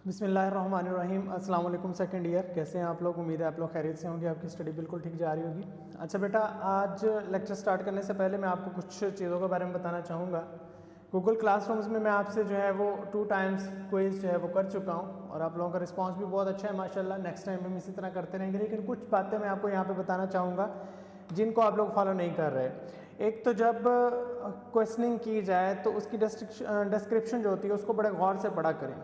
बिस्मिल्लाहिर्रहमानिर्रहीम। अस्सलाम वालेकुम सेकंड ईयर, कैसे हैं आप लोग। उम्मीद है आप लोग खैरियत से होंगे, आपकी स्टडी बिल्कुल ठीक जा रही होगी। अच्छा बेटा, आज लेक्चर स्टार्ट करने से पहले मैं आपको कुछ चीज़ों के बारे में बताना चाहूँगा। गूगल क्लासरूम्स में मैं आपसे जो है वो 2 टाइम्स क्विज़ जो है वो कर चुका हूँ और आप लोगों का रिस्पांस भी बहुत अच्छा है माशाल्लाह। नेक्स्ट टाइम हम इसी तरह करते रहेंगे, लेकिन कुछ बातें मैं आपको यहाँ पे बताना चाहूँगा जिनको आप लोग फॉलो नहीं कर रहे। एक तो जब क्वेश्चनिंग की जाए तो उसकी डिस्क्रिप्शन जो होती है उसको बड़े गौर से पढ़ा करें,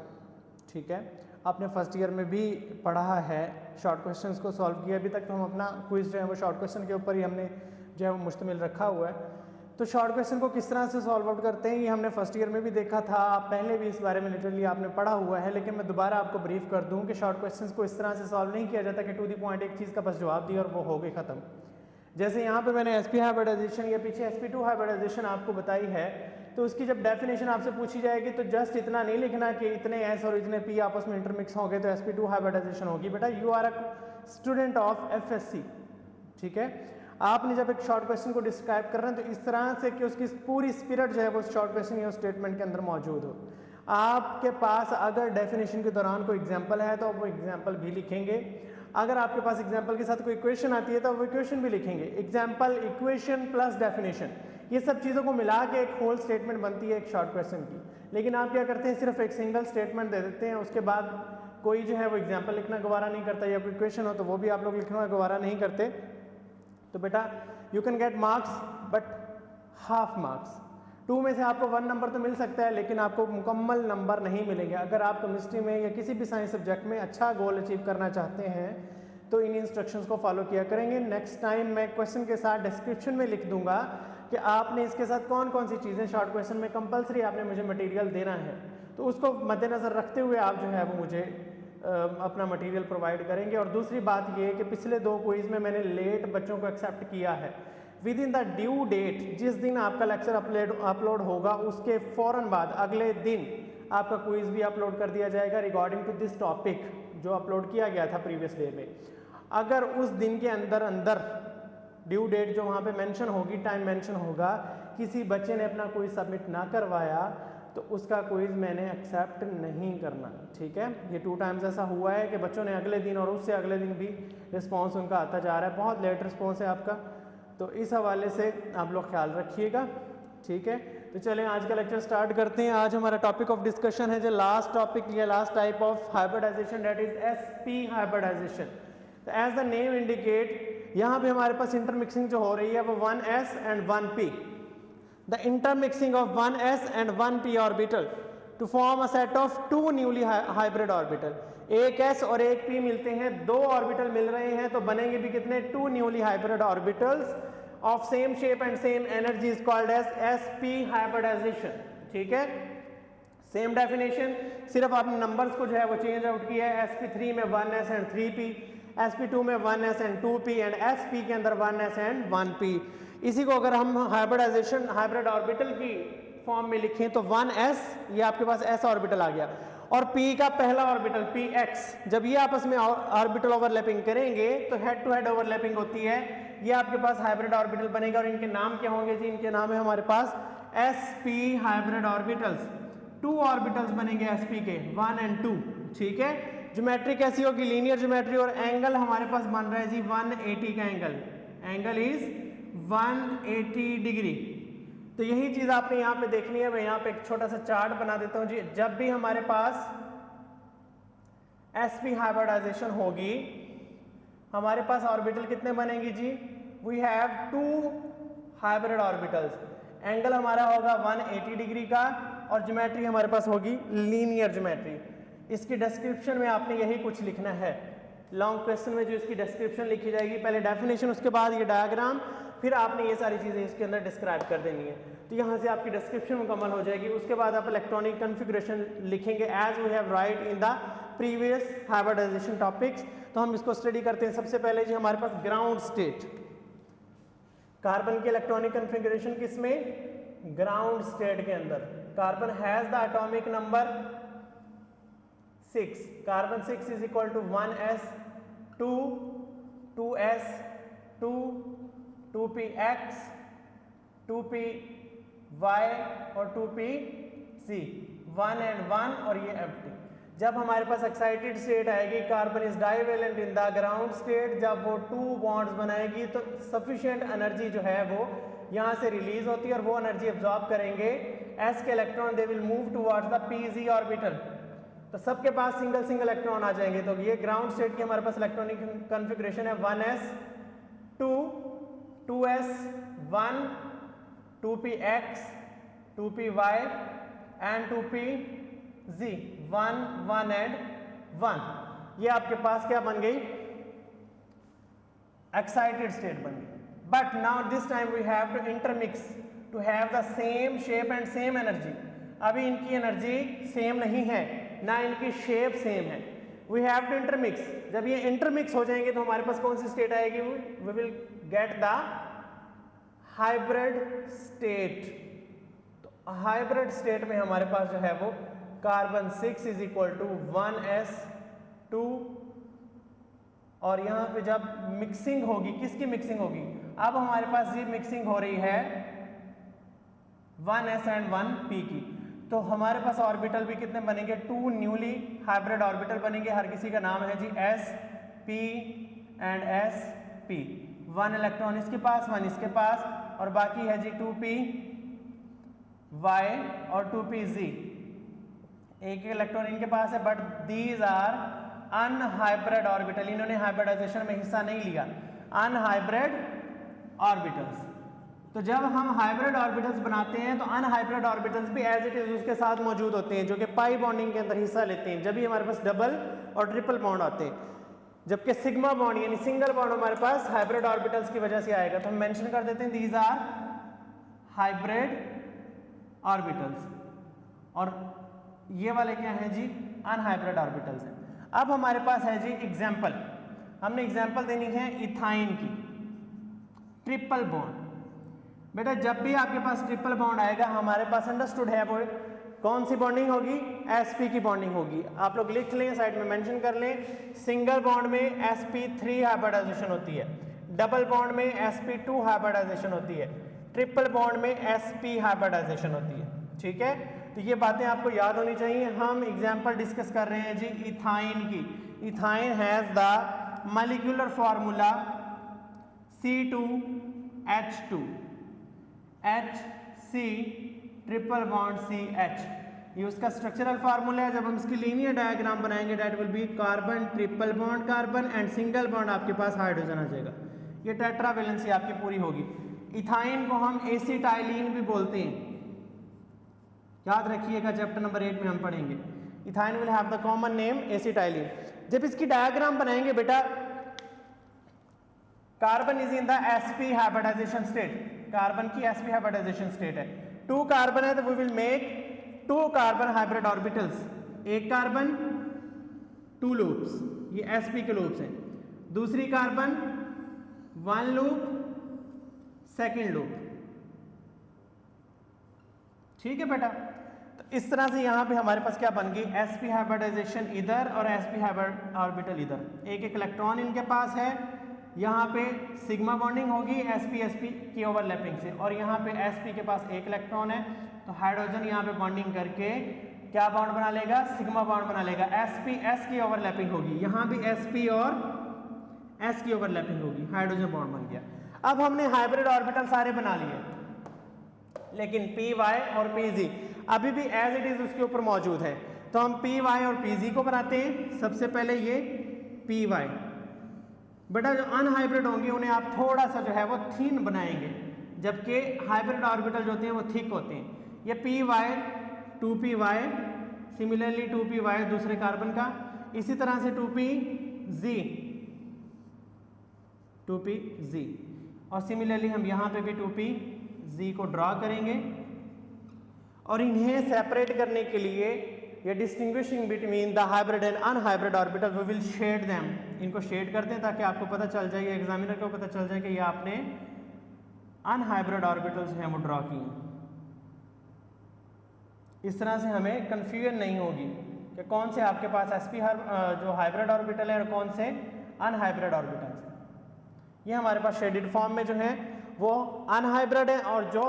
ठीक है। आपने फर्स्ट ईयर में भी पढ़ा है, शॉर्ट क्वेश्चंस को सॉल्व किया। अभी तक तो हम अपना क्विज जो है वो शॉर्ट क्वेश्चन के ऊपर ही हमने जो है वो मुश्तमिल रखा हुआ है। तो शॉर्ट क्वेश्चन को किस तरह से सॉल्व आउट करते हैं ये हमने फर्स्ट ईयर में भी देखा था, आप पहले भी इस बारे में लिटरली आपने पढ़ा हुआ है। लेकिन मैं दोबारा आपको ब्रीफ कर दूं कि शॉर्ट क्वेश्चंस को इस तरह से सॉल्व नहीं किया जाता कि टू दी पॉइंट एक चीज़ का बस जवाब दिया और वो हो गई ख़त्म। जैसे यहाँ पे मैंने sp हाइब्रिडाइजेशन या पीछे sp2 हाइब्रिडाइजेशन आपको बताई है, तो उसकी जब डेफिनेशन आपसे पूछी जाएगी तो जस्ट इतना नहीं लिखना कि इतने s और इतने p आपस में इंटरमिक्स हो गए तो sp2 हाइब्रिडाइजेशन होगी। बेटा you are a student of FSC, ठीक है। आपने जब एक शॉर्ट क्वेश्चन को डिस्क्राइब कर रहे हैं तो इस तरह से कि उसकी पूरी स्पिरिट जो है वो शॉर्ट क्वेश्चन या स्टेटमेंट के अंदर मौजूद हो। आपके पास अगर डेफिनेशन के दौरान कोई एग्जाम्पल है तो वो एग्जाम्पल भी लिखेंगे, अगर आपके पास एग्जाम्पल के साथ कोई इक्वेशन आती है तो वो इक्वेशन भी लिखेंगे। एग्जाम्पल, इक्वेशन प्लस डेफिनेशन, ये सब चीज़ों को मिला के एक होल स्टेटमेंट बनती है एक शॉर्ट क्वेश्चन की। लेकिन आप क्या करते हैं, सिर्फ एक सिंगल स्टेटमेंट दे देते हैं, उसके बाद कोई जो है वो एग्जाम्पल लिखना गवारा नहीं करता, या कोई इक्वेशन हो तो वो भी आप लोग लिखना गवारा नहीं करते। तो बेटा you can get marks but half marks. 2 में से आपको 1 नंबर तो मिल सकता है, लेकिन आपको मुकम्मल नंबर नहीं मिलेंगे। अगर आप केमिस्ट्री में या किसी भी साइंस सब्जेक्ट में अच्छा गोल अचीव करना चाहते हैं तो इन इंस्ट्रक्शंस को फॉलो किया करेंगे। नेक्स्ट टाइम मैं क्वेश्चन के साथ डिस्क्रिप्शन में लिख दूंगा कि आपने इसके साथ कौन कौन सी चीज़ें शॉर्ट क्वेश्चन में कंपलसरी आपने मुझे मटेरियल देना है, तो उसको मद्देनज़र रखते हुए आप जो है वो मुझे अपना मटेरियल प्रोवाइड करेंगे। और दूसरी बात ये कि पिछले 2 क्विज में मैंने लेट बच्चों को एक्सेप्ट किया है। Within the due date, जिस दिन आपका लेक्चर अपलोड होगा उसके फ़ौरन बाद अगले दिन आपका क्विज भी अपलोड कर दिया जाएगा रिगार्डिंग टू दिस टॉपिक जो अपलोड किया गया था प्रीवियस डे में। अगर उस दिन के अंदर ड्यू डेट जो वहाँ पे मेंशन होगी, टाइम मेंशन होगा, किसी बच्चे ने अपना क्विज सबमिट ना करवाया तो उसका क्विज मैंने एक्सेप्ट नहीं करना, ठीक है। ये 2 टाइम्स ऐसा हुआ है कि बच्चों ने अगले दिन और उससे अगले दिन भी रिस्पॉन्स उनका आता जा रहा है, बहुत लेट रिस्पॉन्स है आपका। तो इस हवाले से आप लोग ख्याल रखिएगा, ठीक है। तो चलें आज का लेक्चर स्टार्ट करते हैं। आज हमारा टॉपिक ऑफ डिस्कशन है जो लास्ट टॉपिक या last type of hybridisation, that is sp hybridisation. तो एज द नेम इंडिकेट, यहाँ पे हमारे पास इंटरमिक्सिंग जो हो रही है वो 1s and 1p, the intermixing of 1s and 1p orbital to form a set of 2 newly hybrid orbital। एक s और एक p मिलते हैं, 2 ऑर्बिटल मिल रहे हैं, तो बनेंगे भी कितने, 2 newly hybrid orbitals of same shape and same energy is called as sp hybridization, ठीक है। सेम डेफिनेशन, सिर्फ आपने नंबर्स को जो है वो चेंज आउट किया है। sp3 में 1s एंड 3p, sp2 में 1s and 2p and sp के अंदर 1s एंड 1p। इसी को अगर हम हाइब्रिडाइजेशन हाइब्रिड ऑर्बिटल की फॉर्म में लिखें तो 1s, ये आपके पास s ऑर्बिटल आ गया, और p का पहला ऑर्बिटल px, जब ये आपस में ऑर्बिटल ओवरलैपिंग करेंगे तो हेड टू हेड ओवरलैपिंग होती है, ये आपके पास हाइब्रिड ऑर्बिटल बनेगा। और इनके नाम क्या होंगे जी, इनके नाम है हमारे पास sp हाइब्रिड ऑर्बिटल्स। 2 ऑर्बिटल्स बनेंगे sp के, 1 एंड 2, ठीक है। ज्योमेट्री कैसी होगी, लीनियर ज्योमेट्री, और एंगल हमारे पास बन रहा है जी 180 का एंगल, एंगल इज 180 डिग्री। तो यही चीज आपने यहाँ पे देखनी है। मैं यहाँ पे एक छोटा सा चार्ट बना देता हूँ जी। जब भी हमारे पास sp हाइब्रिडाइजेशन होगी, हमारे पास ऑर्बिटल कितने बनेंगे जी, we have 2 hybrid orbitals. Angle हमारा होगा 180 डिग्री का और ज्योमेट्री हमारे पास होगी लीनियर ज्योमेट्री। इसकी डिस्क्रिप्शन में आपने यही कुछ लिखना है। लॉन्ग क्वेश्चन में जो इसकी डिस्क्रिप्शन लिखी जाएगी, पहले डेफिनेशन, उसके बाद ये डायग्राम, फिर आपने ये सारी चीज़ें इसके अंदर डिस्क्राइब कर देनी है। तो यहाँ से आपकी डिस्क्रिप्शन मुकम्मल हो जाएगी। उसके बाद आप इलेक्ट्रॉनिक कॉन्फ़िगरेशन लिखेंगे as we have write in the previous hybridization topics. तो हम इसको स्टडी करते हैं। सबसे पहले जी हमारे पास ग्राउंड स्टेट, कार्बन की इलेक्ट्रॉनिक कॉन्फ़िगरेशन किसमें, ग्राउंड स्टेट के अंदर। Carbon has the atomic number 6, carbon 6 is equal to 1s 2 2s 2 2px 2py और 2pc, 1 एंड 1 और ये empty। जब हमारे पास एक्साइटेड स्टेट आएगी, carbon is divalent in the ground state, जब वो 2 बॉन्ड्स बनाएगी तो सफिशिएंट एनर्जी जो है वो यहाँ से रिलीज होती है और वो एनर्जी एब्जॉर्ब करेंगे एस के electron, they will move towards the PG orbital. तो सबके पास सिंगल सिंगल इलेक्ट्रॉन आ जाएंगे। तो ये ग्राउंड स्टेट की हमारे पास इलेक्ट्रॉनिक कॉन्फ़िगरेशन है 1s 2 2s 1 2px 2py and 2pz 1 1 and 1। ये आपके पास क्या बन गई, एक्साइटेड स्टेट बन गई। But now this time we have to intermix to have the same shape and same energy. अभी इनकी एनर्जी सेम नहीं है, ना इनकी शेप सेम है। We have to intermix. जब ये इंटरमिक्स हो जाएंगे तो हमारे पास कौन सी स्टेट आएगी, we will get the hybrid state. तो हाइब्रिड स्टेट में हमारे पास जो है वो carbon 6 is equal to 1s2 और यहाँ पे जब मिक्सिंग होगी, किसकी मिक्सिंग होगी, अब हमारे पास ये मिक्सिंग हो रही है 1s एंड 1p की। तो हमारे पास ऑर्बिटल भी कितने बनेंगे, 2 न्यूली हाइब्रिड ऑर्बिटल बनेंगे। हर किसी का नाम है जी sp एंड sp। 1 इलेक्ट्रॉन इसके पास, 1 इसके पास, और बाकी है जी 2p y और 2pz। एक इलेक्ट्रॉन इनके पास है, but these are unhybrid orbital. इन्होंने हाइब्रिडाइजेशन में हिस्सा नहीं लिया, अनहाइब्रिड ऑर्बिटल्स। तो जब हम हाइब्रिड ऑर्बिटल्स बनाते हैं तो अनहाइब्रिड ऑर्बिटल्स भी एज इट इज उसके साथ मौजूद होते हैं, जो कि पाई बॉन्डिंग के अंदर हिस्सा लेते हैं। जब भी हमारे पास डबल और ट्रिपल बॉन्ड आते हैं, जबकि सिग्मा बॉन्ड यानी सिंगल बॉन्ड हमारे पास हाइब्रिड ऑर्बिटल्स की वजह से आएगा। तो हम मेंशन कर देते हैं दीज आर हाइब्रिड ऑर्बिटल्स, और ये वाले क्या हैं जी, अनहाइब्रिड ऑर्बिटल्स हैं। अब हमारे पास है जी एग्जाम्पल, हमने एग्जाम्पल देनी है इथाइन की, ट्रिपल बॉन्ड। बेटा जब भी आपके पास ट्रिपल बॉन्ड आएगा, हमारे पास अंडरस्टूड है वो कौन सी बॉन्डिंग होगी, sp की बॉन्डिंग होगी। आप लोग लिख लें, साइड में मेंशन कर लें। सिंगल बॉन्ड में sp3 हाइब्रिडाइजेशन होती है, डबल बॉन्ड में sp2 हाइब्रिडाइजेशन होती है, ट्रिपल बॉन्ड में sp हाइब्रिडाइजेशन होती है। ठीक है, तो ये बातें आपको याद होनी चाहिए। हम एग्जाम्पल डिस्कस कर रहे हैं जी इथाइन की। Ethyne has the molecular formula C2H2 HC triple bond CH, ये उसका स्ट्रक्चरल फार्मूला है। जब हम इसकी लीनियर डायग्राम बनाएंगे, that will be carbon triple bond carbon and single bond आपके पास हाइड्रोजन आ जाएगा। ये टेट्रा वैलेंसी आपकी पूरी होगी। इथाइन को हम एसिटाइलिन भी बोलते हैं, याद रखिएगा, चैप्टर नंबर 8 में हम पढ़ेंगे। Ethyne will have the common name acetylene. जब इसकी डायग्राम बनाएंगे बेटा, carbon is in the sp hybridization state, carbon की sp हाइब्रिडाइजेशन स्टेट है। 2 कार्बन है तो we will make 2 carbon hybrid orbitals. एक कार्बन 2 लूप्स, ये sp के लूप्स हैं। दूसरी कार्बन 1 लूप, सेकेंड लूप। ठीक है बेटा, तो इस तरह से यहाँ पे हमारे पास क्या बन गई, sp हाइब्रिडाइजेशन इधर और sp हाइब्रिड ऑर्बिटल इधर। एक एक इलेक्ट्रॉन इनके पास है, यहाँ पे सिग्मा बॉन्डिंग होगी sp की ओवरलैपिंग से, और यहाँ पे sp के पास एक इलेक्ट्रॉन है, तो हाइड्रोजन यहाँ पे बॉन्डिंग करके क्या बॉन्ड बना लेगा, सिग्मा बॉन्ड बना लेगा। sp s की ओवरलैपिंग होगी, यहाँ भी sp और s की ओवरलैपिंग होगी, हाइड्रोजन बॉन्ड बन गया। अब हमने हाइब्रिड ऑर्बिटल सारे बना लिए, लेकिन py और pz अभी भी एज इट इज उसके ऊपर मौजूद है। तो हम py और pz को बनाते हैं। सबसे पहले ये py, बेटा जो अनहाइब्रिड होंगे उन्हें आप थोड़ा सा जो है वो थिन बनाएंगे, जबकि हाइब्रिड ऑर्बिटल जो होते हैं वो थिक होते हैं। ये py 2py, सिमिलरली 2py दूसरे कार्बन का, इसी तरह से 2pz, और सिमिलरली हम यहाँ पे भी 2pz को ड्रॉ करेंगे। और इन्हें सेपरेट करने के लिए, ये distinguishing between the hybrid and unhybrid orbital, we will shade them. इनको शेड करते हैं ताकि आपको पता चल जाए, एग्जामिनर को पता चल जाए कि ये आपने अनहाइब्रिड ऑर्बिटल्स हैं वो ड्रॉ किए। इस तरह से हमें कंफ्यूजन नहीं होगी कि कौन से आपके पास sp जो हाइब्रिड ऑर्बिटल है और कौन से अनहाइब्रिड ऑर्बिटल्स हैं। ये हमारे पास शेडेड फॉर्म में जो है वो अनहाइब्रिड है, और जो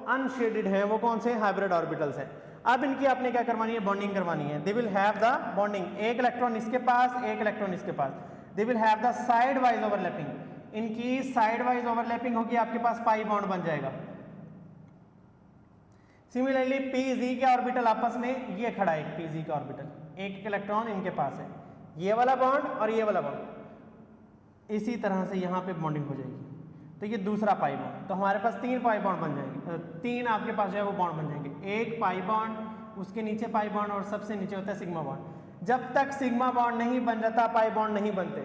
अनशेडेड है वो कौन से हाइब्रिड ऑर्बिटल्स हैं। अब इनकी आपने क्या करवानी है, बॉन्डिंग करवानी है। They will have the bonding, एक इलेक्ट्रॉन इसके पास, एक इलेक्ट्रॉन इसके पास। They will have the sidewise overlapping, इनकी साइड वाइज ओवरलैपिंग होगी, आपके पास पाई बॉन्ड बन जाएगा। सिमिलरली पी जी के ऑर्बिटल आपस में ये खड़ा है, पी जी का ऑर्बिटल, एक इलेक्ट्रॉन इनके पास है, ये वाला बॉन्ड और ये वाला बॉन्ड, इसी तरह से यहाँ पे बॉन्डिंग हो जाएगी। तो ये दूसरा पाई बॉन्ड, तो हमारे पास 3 पाई बॉन्ड बन जाएंगे, 3 आपके पास जो है वो बॉन्ड बन जाएंगे। एक पाई बॉन्ड, उसके नीचे पाई बॉन्ड और सबसे नीचे होता है सिग्मा बॉन्ड। जब तक सिग्मा बॉन्ड नहीं बन जाता पाई बॉन्ड नहीं बनते,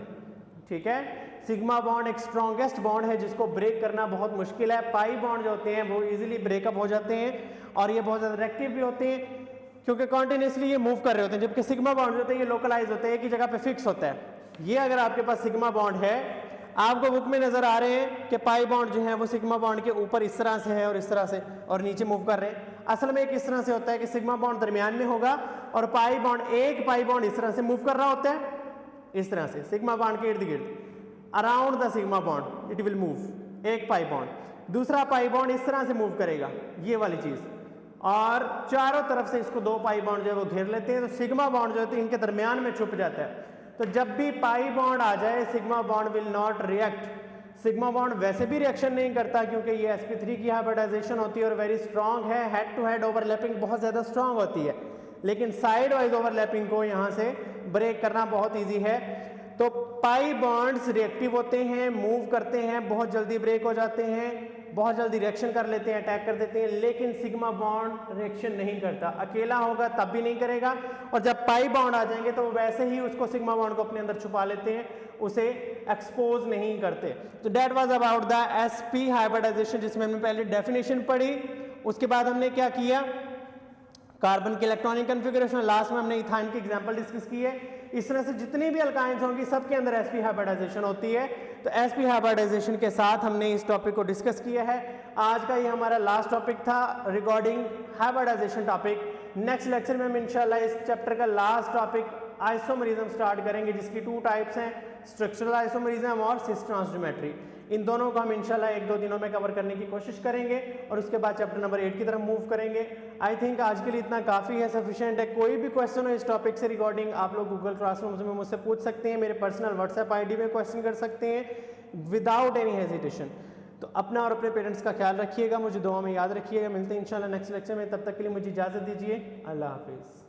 ठीक है। सिग्मा बॉन्ड एक स्ट्रॉन्गेस्ट बॉन्ड है जिसको ब्रेक करना बहुत मुश्किल है। पाई बॉन्ड जो होते हैं वो इजीली ब्रेकअप हो जाते हैं और ये बहुत ज़्यादा रिएक्टिव भी होते हैं क्योंकि कॉन्टिन्यूसली ये मूव कर रहे होते हैं, जबकि सिग्मा बॉन्ड जो होते हैं ये लोकलाइज होते हैं, एक ही जगह पे फिक्स होता है। ये अगर आपके पास सिग्मा बॉन्ड है, आपको बुक में नजर आ रहे हैं कि पाई बॉन्ड जो है वो सिग्मा बॉन्ड के ऊपर इस तरह से है और इस तरह से और नीचे मूव कर रहे हैं। असल में एक इस तरह से होता है कि सिग्मा बॉन्ड दरमियान में होगा और पाई बॉन्ड, एक पाई बॉन्ड इस तरह से मूव कर रहा होता है, इस तरह से सिग्मा बॉन्ड के इर्द गिर्द around the sigma bond it will move, एक पाई बॉन्ड। दूसरा पाई बॉन्ड इस तरह से मूव करेगा, ये वाली चीज, और चारों तरफ से इसको 2 पाई बॉन्ड जो है वो घेर लेते हैं, तो सिग्मा बॉन्ड जो है इनके दरमियान में छुप जाता है। तो जब भी पाई बॉन्ड आ जाए sigma bond will not react. Sigma bond वैसे भी रिएक्शन नहीं करता क्योंकि ये sp3 की हाइब्रिडाइजेशन होती है और वेरी स्ट्रांग है, हेड टू हेड ओवरलैपिंग बहुत ज्यादा स्ट्रांग होती है, लेकिन साइड वाइज ओवरलैपिंग को यहाँ से ब्रेक करना बहुत ईजी है। तो पाई बॉन्ड्स रिएक्टिव होते हैं, मूव करते हैं, बहुत जल्दी ब्रेक हो जाते हैं, बहुत जल्दी रिएक्शन कर लेते हैं, अटैक कर देते हैं, लेकिन सिग्मा बॉन्ड रिएक्शन नहीं करता। अकेला होगा तब भी नहीं करेगा, और जब पाई बॉन्ड आ जाएंगे तो वैसे ही उसको सिग्मा बॉन्ड को अपने अंदर छुपा लेते हैं, उसे एक्सपोज नहीं करते। तो that was about the sp hybridization, जिसमें हमने पहले डेफिनेशन पढ़ी। उसके बाद हमने क्या किया, कार्बन के इलेक्ट्रॉनिक कॉन्फ़िगरेशन, लास्ट में हमने इथाइन की एग्जांपल डिस्कस की है। इस तरह से जितनी भी अल्काइंस होंगी सबके अंदर sp हाइब्रिडाइजेशन होती है। तो sp हाइब्रिडाइजेशन के साथ हमने इस टॉपिक को डिस्कस किया है। आज का ये हमारा लास्ट टॉपिक था regarding hybridization topic. Next lecture में हम इंशाल्लाह इस चैप्टर का लास्ट टॉपिक आइसोमरिज्म स्टार्ट करेंगे, जिसकी 2 टाइप्स हैं, स्ट्रक्चरल आइसोमरिज्म और सिस ट्रांसजियोमेट्री। इन दोनों को हम इंशाल्लाह 1-2 दिनों में कवर करने की कोशिश करेंगे और उसके बाद चैप्टर नंबर 8 की तरफ मूव करेंगे। आई थिंक आज के लिए इतना काफ़ी है, सफिशिएंट है। कोई भी क्वेश्चन हो इस टॉपिक से रिगार्डिंग आप लोग गूगल क्लासरूम्स में मुझसे पूछ सकते हैं, मेरे पर्सनल व्हाट्सएप आईडी में क्वेश्चन कर सकते हैं विदाउट एनी हेजिटेशन। तो अपना और अपने पेरेंट्स का ख्याल रखिएगा, मुझे दुआ में याद रखिएगा। मिलते हैं इंशाल्लाह नेक्स्ट लेक्चर में, तब तक के लिए मुझे इजाज़त दीजिए। अल्लाह हाफिज़।